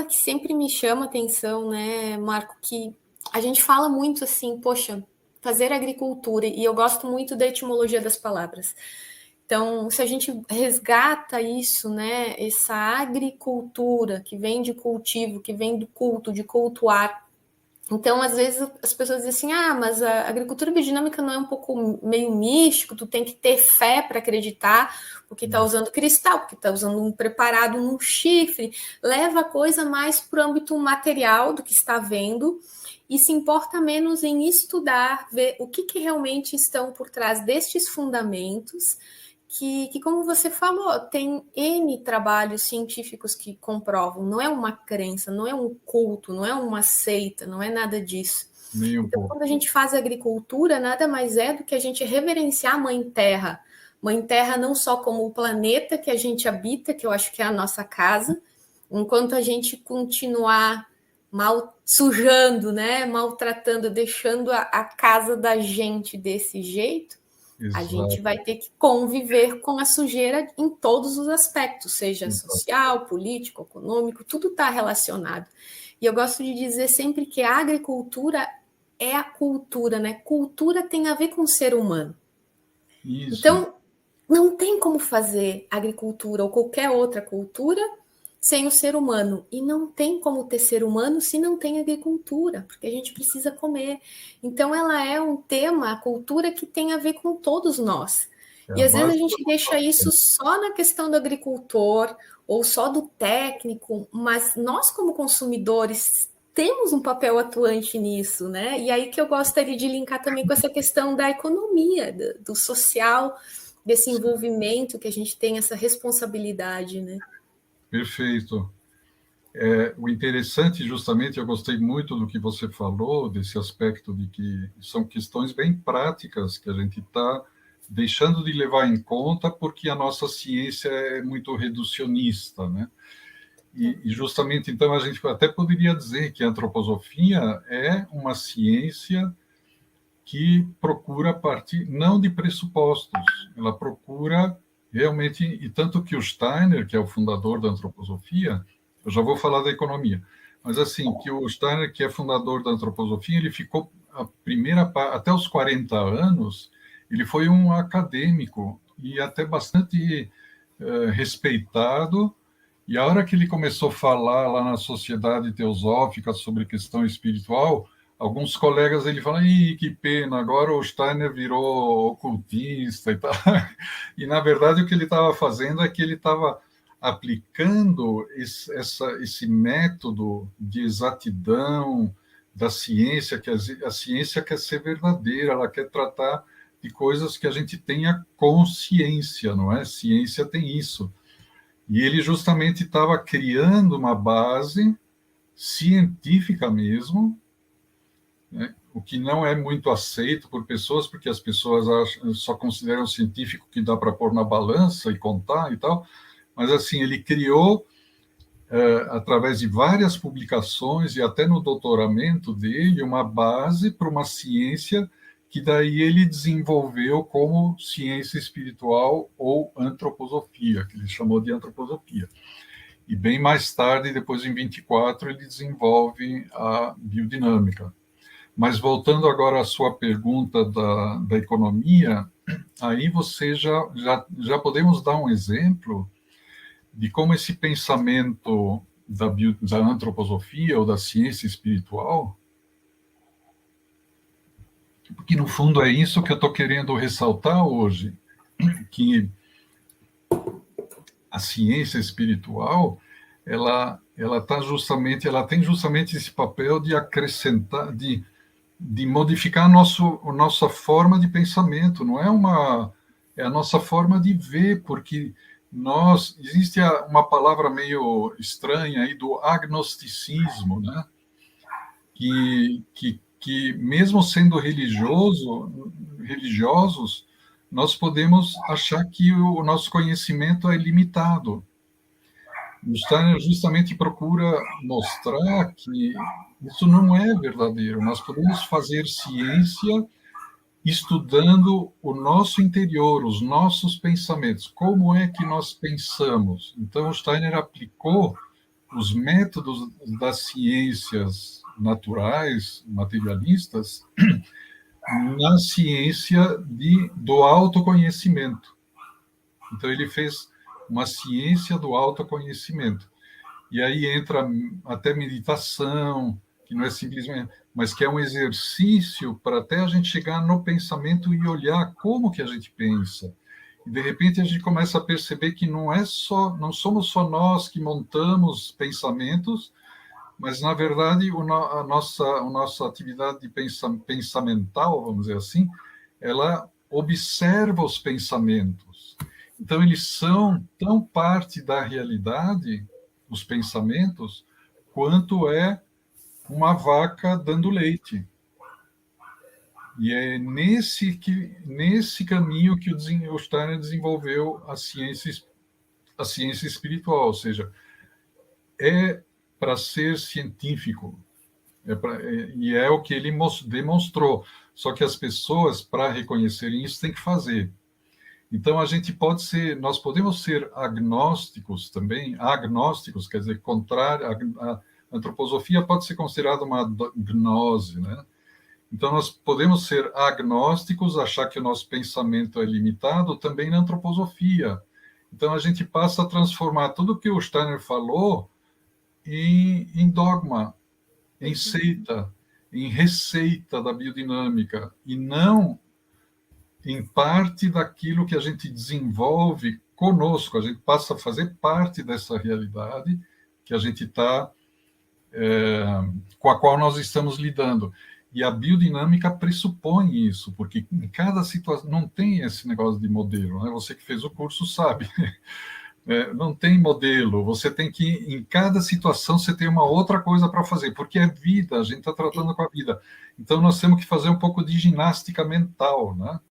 que sempre me chama atenção, né, Marco, que a gente fala muito assim, poxa, fazer agricultura, e eu gosto muito da etimologia das palavras. Então, se a gente resgata isso, né, essa agricultura que vem de cultivo, que vem do culto, de cultuar. Então, às vezes, as pessoas dizem assim, mas a agricultura biodinâmica não é um pouco meio místico, tu tem que ter fé para acreditar, porque está usando cristal, porque está usando um preparado num chifre, leva a coisa mais para o âmbito material do que está vendo, e se importa menos em estudar, ver o que realmente estão por trás destes fundamentos, que, como você falou, tem N trabalhos científicos que comprovam, não é uma crença, não é um culto, não é uma seita, não é nada disso. Nem um Então, pouco. quando a gente faz agricultura, nada mais é do que a gente reverenciar a Mãe Terra. Mãe Terra não só como o planeta que a gente habita, que eu acho que é a nossa casa, enquanto a gente continuar sujando, né, maltratando, deixando a casa da gente desse jeito, a gente Exato. vai ter que conviver com a sujeira em todos os aspectos, seja Exato. social, político, econômico, tudo está relacionado. E eu gosto de dizer sempre que a agricultura é a cultura, né? Cultura tem a ver com o ser humano. Isso. Então, não tem como fazer agricultura ou qualquer outra cultura sem o ser humano. E não tem como ter ser humano se não tem agricultura, porque a gente precisa comer. Então, ela é um tema, a cultura, que tem a ver com todos nós. É E a às vezes a base gente deixa isso só na questão do agricultor ou só do técnico, mas nós, como consumidores, temos um papel atuante nisso, né? E aí que eu gostaria de linkar também com essa questão da economia, do social, desse envolvimento que a gente tem, essa responsabilidade, né? perfeito. O interessante, justamente, eu gostei muito do que você falou, desse aspecto de que são questões bem práticas que a gente está deixando de levar em conta porque a nossa ciência é muito reducionista, né? E justamente, então, a gente até poderia dizer que a antroposofia é uma ciência que procura partir não de pressupostos, ela procura realmente, e tanto que o Steiner, que é o fundador da antroposofia, eu já vou falar da economia, mas assim, que o Steiner, que é fundador da antroposofia, ele ficou a primeira até os 40 anos, ele foi um acadêmico e até bastante respeitado, e a hora que ele começou a falar lá na Sociedade Teosófica sobre questão espiritual, alguns colegas ele falam, ih, que pena, agora o Steiner virou ocultista e tal. E, na verdade, o que ele estava fazendo é que ele estava aplicando esse método de exatidão da ciência, que a ciência quer ser verdadeira, ela quer tratar de coisas que a gente tenha consciência, não é? Ciência tem isso. E ele justamente estava criando uma base científica mesmo, né? O que não é muito aceito por pessoas, porque as pessoas só consideram científico que dá para pôr na balança e contar e tal, mas assim, ele criou, através de várias publicações e até no doutoramento dele, uma base para uma ciência que daí ele desenvolveu como ciência espiritual ou antroposofia, que ele chamou de antroposofia. E bem mais tarde, depois em 24, ele desenvolve a biodinâmica. Mas voltando agora à sua pergunta da economia, aí você já podemos dar um exemplo de como esse pensamento da antroposofia ou da ciência espiritual, porque no fundo é isso que eu estou querendo ressaltar hoje, que a ciência espiritual ela tem justamente esse papel de acrescentar, de modificar a nossa forma de pensamento, não é é a nossa forma de ver, porque existe uma palavra meio estranha aí do agnosticismo, né? Que mesmo sendo religiosos, nós podemos achar que o nosso conhecimento é limitado. O Steiner justamente procura mostrar que isso não é verdadeiro. Nós podemos fazer ciência estudando o nosso interior, os nossos pensamentos. Como é que nós pensamos? Então, o Steiner aplicou os métodos das ciências naturais, materialistas, na ciência do autoconhecimento. Então, ele fez uma ciência do autoconhecimento. E aí entra até meditação, que não é simplesmente, mas que é um exercício para até a gente chegar no pensamento e olhar como que a gente pensa. E, de repente, a gente começa a perceber que não somos só nós que montamos pensamentos, mas, na verdade, a nossa atividade de pensamental, vamos dizer assim, ela observa os pensamentos. Então, eles são tão parte da realidade, os pensamentos, quanto é uma vaca dando leite. E é nesse caminho que o Steiner desenvolveu a ciência espiritual, ou seja, é para ser científico, e é o que ele demonstrou. Só que as pessoas, para reconhecerem isso, têm que fazer. Então, nós podemos ser agnósticos também. Agnósticos quer dizer contrário. A antroposofia pode ser considerada uma gnose, né? Então, nós podemos ser agnósticos, achar que o nosso pensamento é limitado, também na antroposofia. Então, a gente passa a transformar tudo o que o Steiner falou em dogma, em seita, em receita da biodinâmica, e não em parte daquilo que a gente desenvolve conosco. A gente passa a fazer parte dessa realidade que a gente está, com a qual nós estamos lidando. E a biodinâmica pressupõe isso, porque em cada situação não tem esse negócio de modelo, né? Você que fez o curso sabe. Não tem modelo, você tem que, em cada situação, você tem uma outra coisa para fazer, porque é vida, a gente está tratando com a vida. Então, nós temos que fazer um pouco de ginástica mental, né?